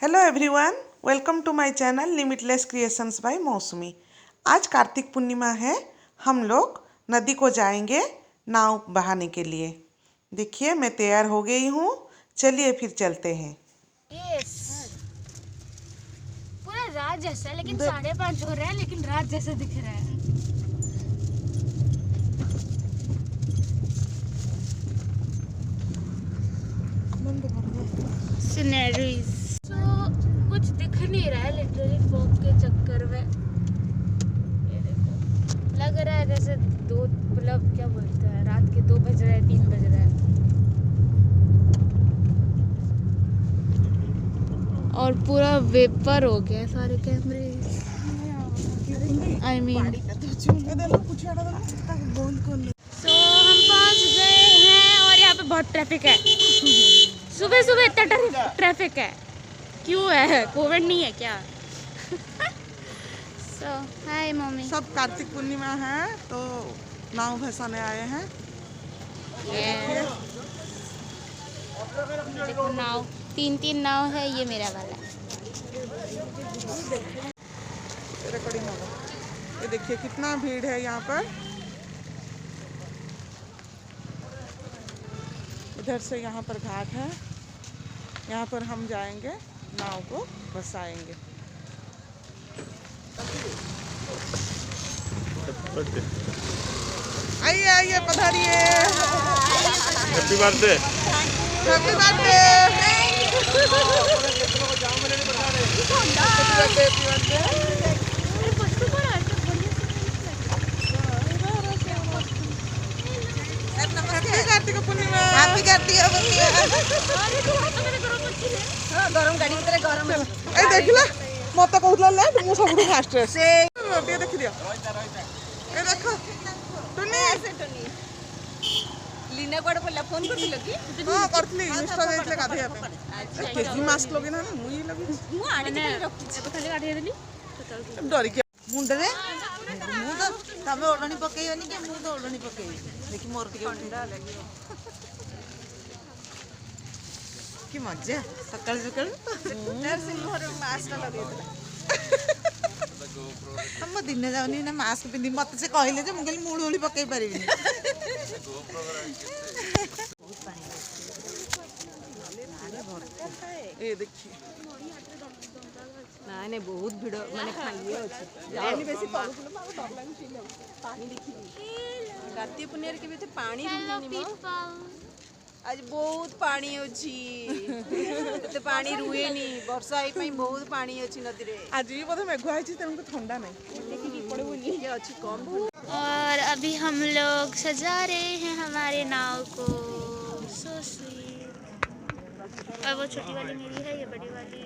Hello everyone, welcome to my channel limitless creations by Mousumi. आज कार्तिक पूर्णिमा है। हम लोग नदी को जाएंगे नाव बहाने के लिए। देखिए मैं तैयार हो गई हूँ, चलिए फिर चलते हैं। यस, पूरा रात जैसा, लेकिन 5:30 हो रहा है, लेकिन रात जैसा दिख रहा है। सीनरीज कुछ दिख नहीं रहा है लिटरली फॉग के चक्कर में। ये देखो, लग रहा है जैसे दो, मतलब क्या बोलते हैं, रात के 2 बज रहे हैं, 3 बज रहे हैं। और पूरा वेपर हो गया सारे कैमरे। आई मीन सो हम पहुंच गए हैं और यहाँ पे बहुत ट्रैफिक है। सुबह सुबह इतना ट्रैफिक है, क्यों है? कोविड नहीं है क्या? सो हाय मम्मी। सब कार्तिक पूर्णिमा है तो नाव भसाने आए हैं। देखो नाव, 3 नाव है, ये मेरा वाला है। रिकॉर्डिंग होगा। ये देखिए कितना भीड़ है यहाँ पर। इधर से यहाँ पर घाट है, यहाँ पर हम जाएंगे, नाव को बसाएंगे। आइए आइए पधारिए। Happy birthday. Happy birthday. Kartik Purnima. Happy Kartik Purnima. गरम गाड़ी भितर गरम। ए देखला मत कहउला ले मु सबु फास्ट रे से ये देख दियो। ए देखो टुनी से टुनी लीना कोड पल्ला फोन करथिल की? हां करथली, इंस्टा देखले गाधैया पे। केजी मास्क लगे ना मुई लगे मु आने रखछि तो खाली गाधैया देली डरी के मुंड रे मु तो तमे ओडणी पकेइयोनी के मु तो ओडणी पकेइ देखि मोर टिके ठंडा लागियो। कि मजा सकाळ सकाळ यार सिल्वर मास्क लगेइतला। हम दिन जाउनी ना मास्क पिंदी मत से कहले जे मु कहली मुळ उली पकेइ परिबिनी। ए देखिए ना बहुत भिड़ माने खाली अछि जानी बेसी पहुँचलो माको डर लाग छी पानी देखि कार्तिक पुनियर के भी पानी रुनी आज बहुत पानी अछि तो पानी रुए नी वर्षा आई पई बहुत पानी अछि नदी रे। आज भी बोधे मेघुआ है तेनको ठंडा नहीं देखि की पड़बो नी के अछि कम। और अभी हम लोग सजा रहे हैं हमारे नाव को। So sweet. और वो छोटी वाली मेरी है, ये बड़ी वाली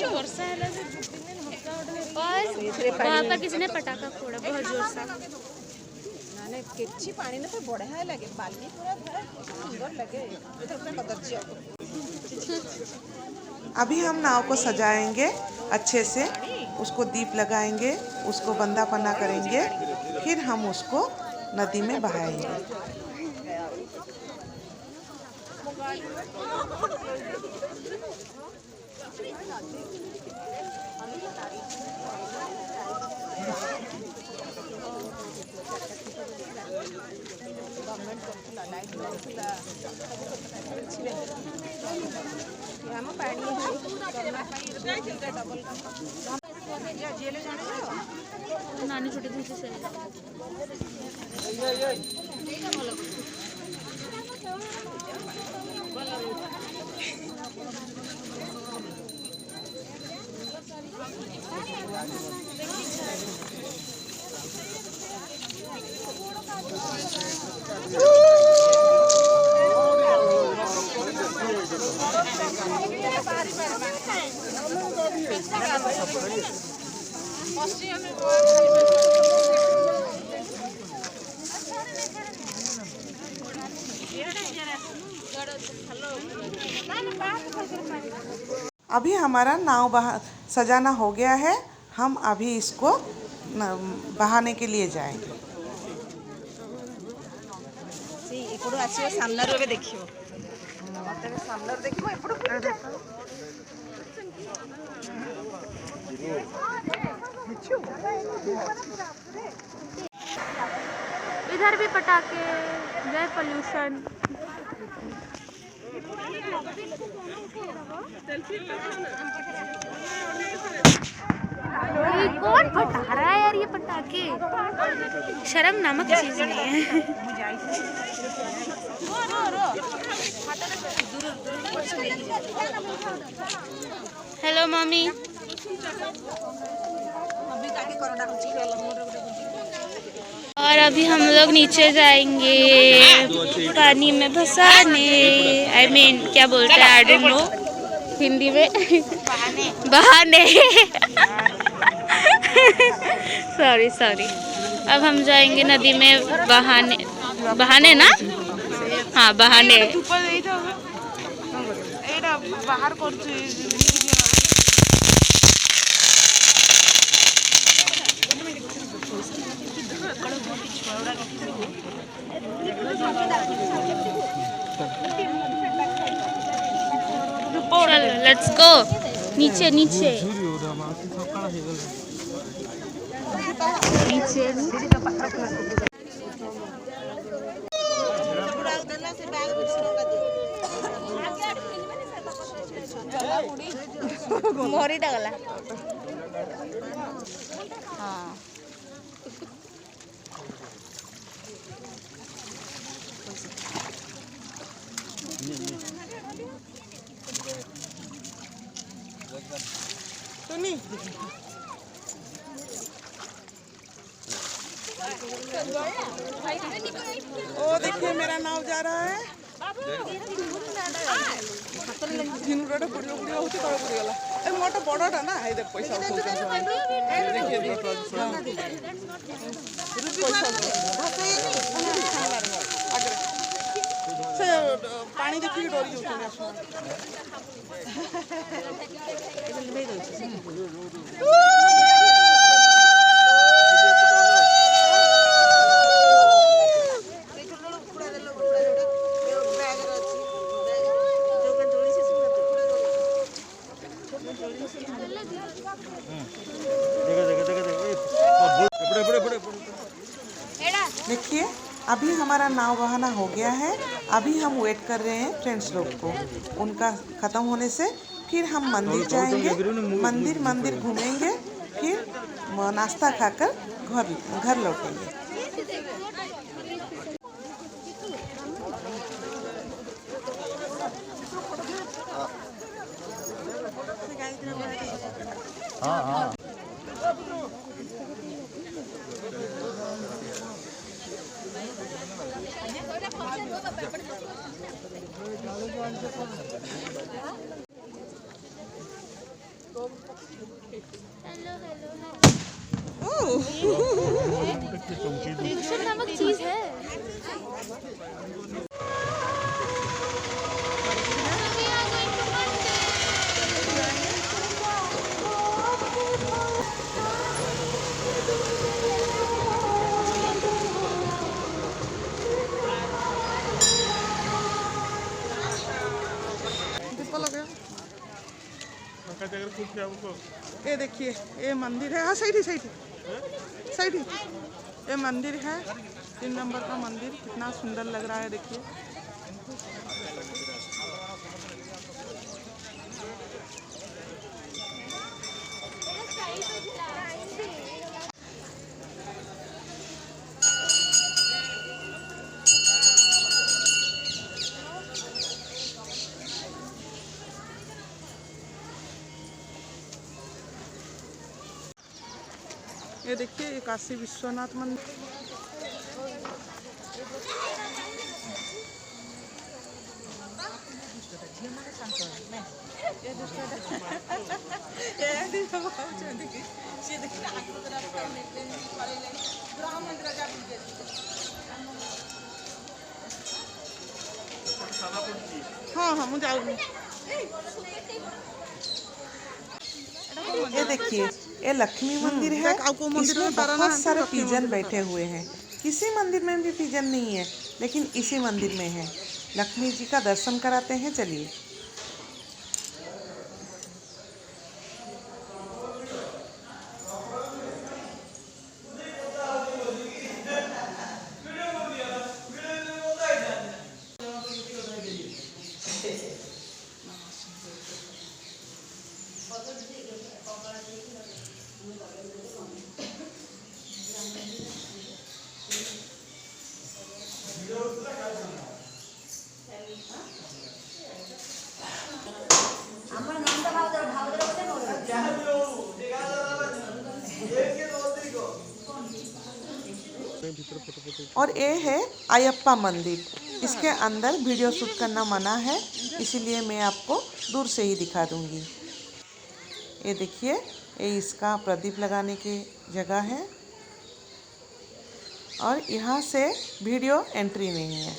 वर्षा है। और वहाँ पर किसी ने पटाखा फोड़ा बहुत जोर से। माने केछि पानी न तो बढ़िया लगे, बाली पूरा सुंदर लगे इधर पे कदरची। अभी हम नाव को सजाएंगे अच्छे से, उसको दीप लगाएंगे, उसको बंदापना करेंगे, फिर हम उसको नदी में बहाएंगे। नानी छोटी थी से अभी हमारा नाव सजाना हो गया है। हम अभी इसको बहाने के लिए जाएंगे। ଏପଟୁ ଆସିବ ସାମ୍ନାରୁ ଏବେ ଦେଖିବ ମତେ ଏବେ ସାମ୍ନାରୁ ଦେଖିବ ଏପଟୁ इधर भी पटाखे, जय पोल्यूशन। ये कौन फटा रहा है यार ये पटाखे? शर्म नामक चीज नहीं है। Hello mummy. और अभी हम लोग नीचे जाएंगे पानी में भसाने। आई मीन क्या बोलते हैं, आई डोंट नो हिंदी में बहाने। Sorry sorry. अब हम जाएंगे नदी में बहाने। बहाने ना, हाँ बहाने। चल लेट्स गो। नीचे नीचे नीचे ମରିଟା ଗଲା हाँ। टुनी ओ देखिए मेरा नाव जा रहा है। झिनुटा बुड़ियो बुड़ियो होती तले पड़ी गला। ए मोटा बड़टा ना ए देख पैसा देखिए से पानी देखिए डरी जाउछन आसमान। देखिए अभी हमारा नाव बहाना हो गया है। अभी हम वेट कर रहे हैं फ्रेंड्स लोग को, उनका ख़त्म होने से फिर हम मंदिर जाएंगे। मंदिर घूमेंगे, फिर नाश्ता खाकर घर लौटेंगे। हाँ हाँ नामक चीज है। ये देखिए ये मंदिर है। हाँ सही सही ये मंदिर है, 3 नंबर का मंदिर। कितना सुंदर लग रहा है देखिए। ये देखिए ये काशी विश्वनाथ मंदिर। हाँ हाँ मुझे जाऊँगी। ये देखिए ये लक्ष्मी मंदिर है। इसमें बहुत सारे पिजन बैठे हुए हैं। किसी मंदिर में भी पिजन नहीं है, लेकिन इसी मंदिर में है। लक्ष्मी जी का दर्शन कराते हैं, चलिए। और ये है अयप्पा मंदिर। इसके अंदर वीडियो शूट करना मना है, इसीलिए मैं आपको दूर से ही दिखा दूंगी। ये देखिए, ये इसका प्रदीप लगाने की जगह है और यहाँ से वीडियो एंट्री नहीं है।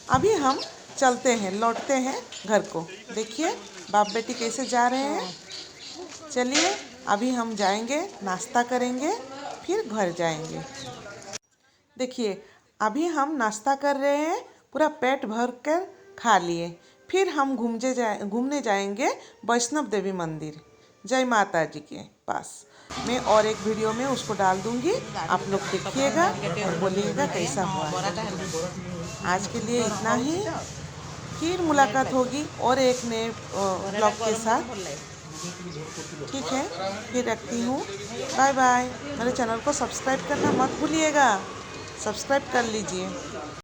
अभी हम चलते हैं, लौटते हैं घर को। देखिए बाप बेटी कैसे जा रहे हैं। चलिए अभी हम जाएंगे, नाश्ता करेंगे, फिर घर जाएंगे। देखिए अभी हम नाश्ता कर रहे हैं, पूरा पेट भर कर खा लिए। फिर हम घूमने जाएंगे वैष्णव देवी मंदिर, जय माता जी के पास। मैं और एक वीडियो में उसको डाल दूंगी, आप लोग देखिएगा और बोलिएगा कैसा हुआ। आज के लिए इतना ही, फिर मुलाकात होगी और एक नए ब्लॉग के साथ। ठीक है, फिर रखती हूँ, बाय बाय। मेरे चैनल को सब्सक्राइब करना मत भूलिएगा, सब्सक्राइब कर लीजिए।